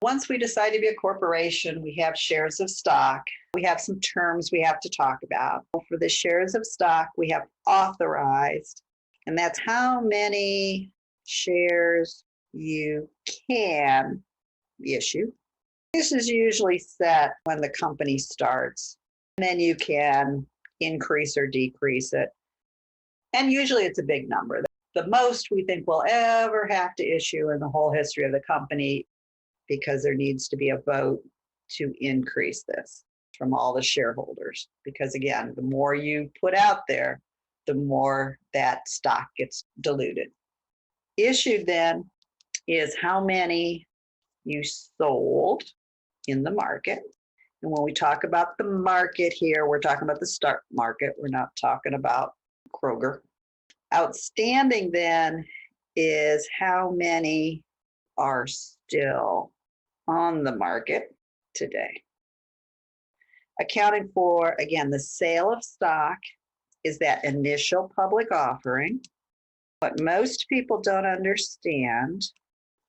Once we decide to be a corporation, we have shares of stock. We have some terms we have to talk about. For the shares of stock, we have authorized, and that's how many shares you can issue. This is usually set when the company starts, and then you can increase or decrease it. And usually it's a big number. The most we think we'll ever have to issue in the whole history of the company, because there needs to be a vote to increase this from all the shareholders. Because again, the more you put out there, the more that stock gets diluted. Issued then is how many you sold in the market. And when we talk about the market here, we're talking about the stock market. We're not talking about Kroger. Outstanding then is how many are still on the market today. Accounting for, again, the sale of stock is that initial public offering. What most people don't understand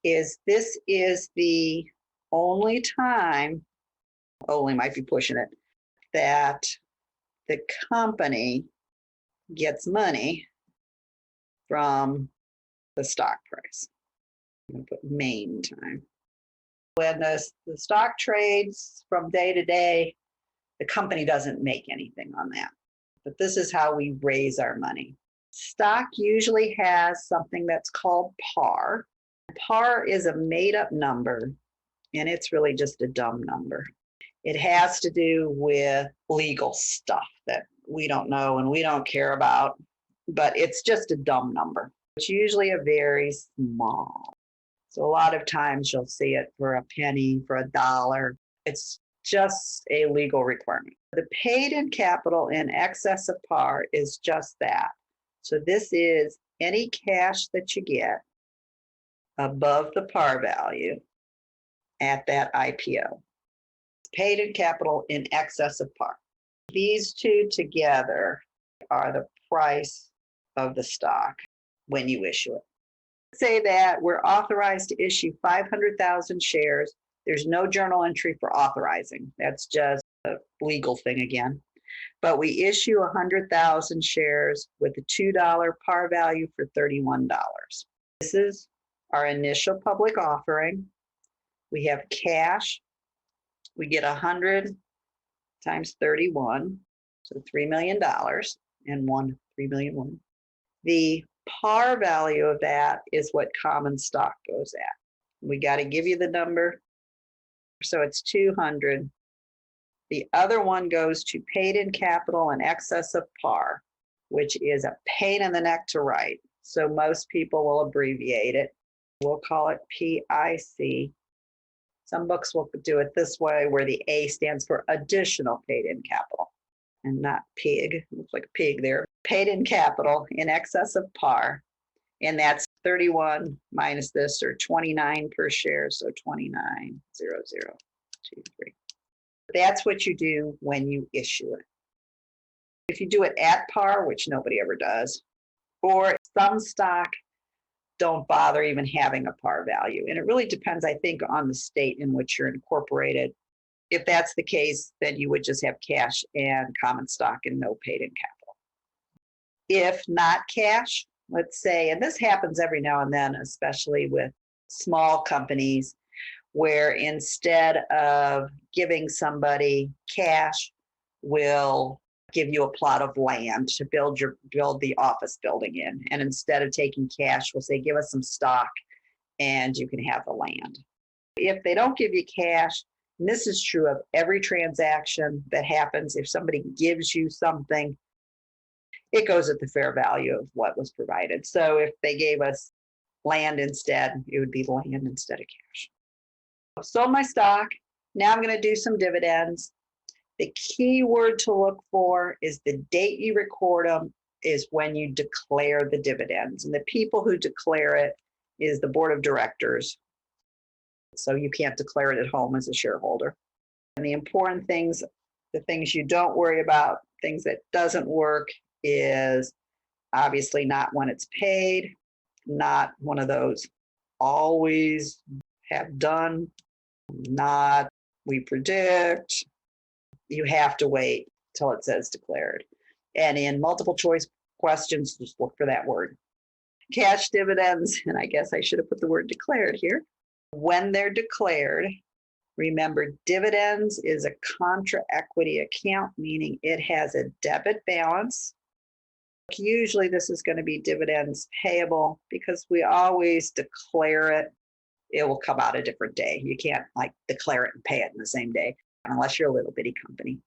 is this is the only time, only might be pushing it, that the company gets money from the stock price. I'm going to put main time. When the stock trades from day to day, the company doesn't make anything on that. But this is how we raise our money. Stock usually has something that's called par. Par is a made-up number, and it's really just a dumb number. It has to do with legal stuff that we don't know and we don't care about, but it's just a dumb number. It's usually a very small. So a lot of times you'll see it for a penny, for $1. It's just a legal requirement. The paid in capital in excess of par is just that. So this is any cash that you get above the par value at that IPO. Paid in capital in excess of par. These two together are the price of the stock when you issue it. Say that we're authorized to issue 500,000 shares. There's no journal entry for authorizing. That's just a legal thing again. But we issue 100,000 shares with a $2 par value for $31. This is our initial public offering. We have cash. We get 100 times 31, so $3 million and $3 million. The par value of that is what common stock goes at. We got to give you the number. So it's 200. The other one goes to paid in capital in excess of par, which is a pain in the neck to write. So most people will abbreviate it. We'll call it PIC. Some books will do it this way, where the A stands for additional paid in capital and not pig. Looks like a pig there. Paid in capital in excess of par. And that's 31 minus this, or 29 per share. So 29,0023. That's what you do when you issue it. If you do it at par, which nobody ever does, or some stock don't bother even having a par value. And it really depends, I think, on the state in which you're incorporated. If that's the case, then you would just have cash and common stock and no paid in capital. If not cash, let's say, and this happens every now and then, especially with small companies, where instead of giving somebody cash, we'll give you a plot of land to build the office building in. And instead of taking cash, we'll say, give us some stock and you can have the land. If they don't give you cash, and this is true of every transaction that happens, if somebody gives you something, it goes at the fair value of what was provided. So if they gave us land instead, it would be land instead of cash. Sold my stock. Now I'm going to do some dividends. The key word to look for is the date you record them is when you declare the dividends. And the people who declare it is the board of directors. So you can't declare it at home as a shareholder. And the important things, the things you don't worry about, things that doesn't work, is obviously not when it's paid, not one of those always have done not we predict. You have to wait till it says declared. And in multiple choice questions, just look for that word. Cash dividends, and I guess I should have put the word declared here. When they're declared, remember, dividends is a contra equity account, meaning it has a debit balance. Usually this is going to be dividends payable because we always declare it. It will come out a different day. You can't like declare it and pay it in the same day unless you're a little bitty company.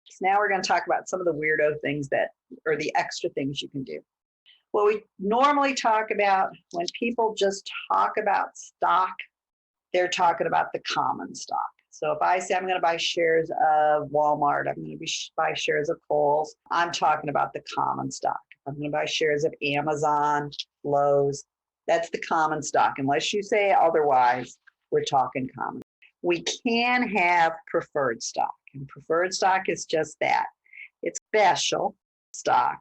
So now we're going to talk about some of the weirdo things or the extra things you can do. What we normally talk about when people just talk about stock, they're talking about the common stock. So if I say I'm going to buy shares of Walmart, I'm going to buy shares of Kohl's, I'm talking about the common stock. I'm going to buy shares of Amazon, Lowe's. That's the common stock. Unless you say otherwise, we're talking common. We can have preferred stock, and preferred stock is just that. It's special stock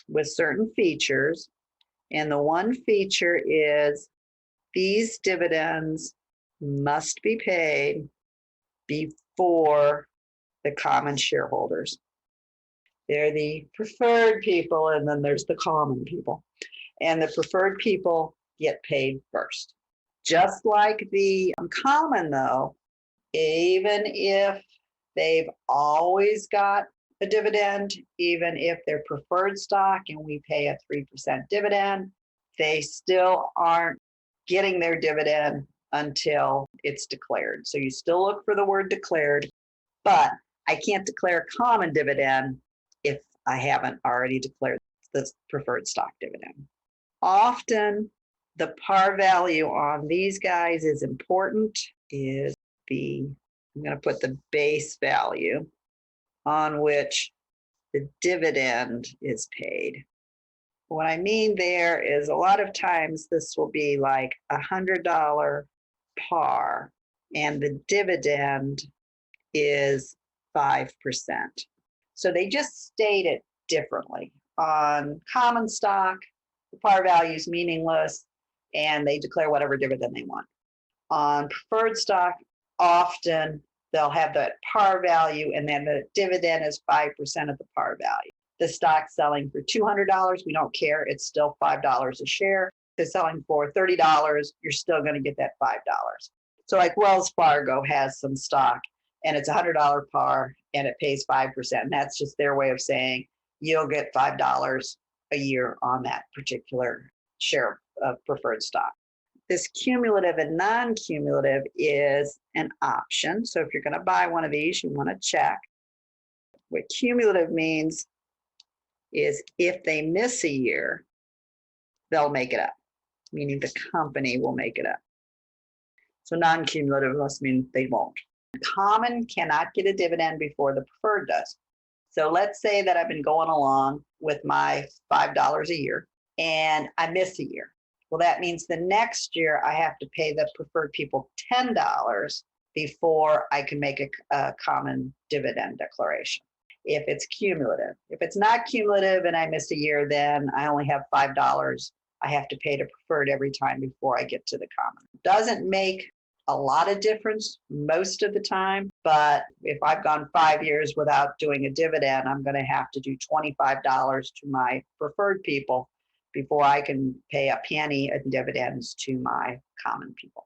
with certain features, and the one feature is these dividends must be paid before the common shareholders. They're the preferred people, and then there's the common people. And the preferred people get paid first. Just like the common, though, even if they've always got a dividend, even if they're preferred stock and we pay a 3% dividend, they still aren't getting their dividend until it's declared. So you still look for the word declared, but I can't declare a common dividend if I haven't already declared the preferred stock dividend. Often the par value on these guys is important, I'm going to put the base value on which the dividend is paid. What I mean there is a lot of times this will be like $100 par and the dividend is 5%. So they just state it differently. On common stock, the par value is meaningless and they declare whatever dividend they want. On preferred stock, often they'll have the par value and then the dividend is 5% of the par value. The stock's selling for $200, we don't care, it's still $5 a share. If it's selling for $30, you're still going to get that $5. So like Wells Fargo has some stock and it's $100 par and it pays 5%. And that's just their way of saying you'll get $5 a year on that particular share of preferred stock. This cumulative and non-cumulative is an option. So if you're going to buy one of these, you want to check. What cumulative means is if they miss a year, they'll make it up, meaning the company will make it up. So non-cumulative must mean they won't. Common cannot get a dividend before the preferred does. So let's say that I've been going along with my $5 a year and I miss a year. Well, that means the next year I have to pay the preferred people $10 before I can make a common dividend declaration. If it's cumulative. If it's not cumulative and I miss a year, then I only have $5 I have to pay to preferred every time before I get to the common. Doesn't make a lot of difference most of the time, but if I've gone 5 years without doing a dividend, I'm going to have to do $25 to my preferred people before I can pay a penny in dividends to my common people.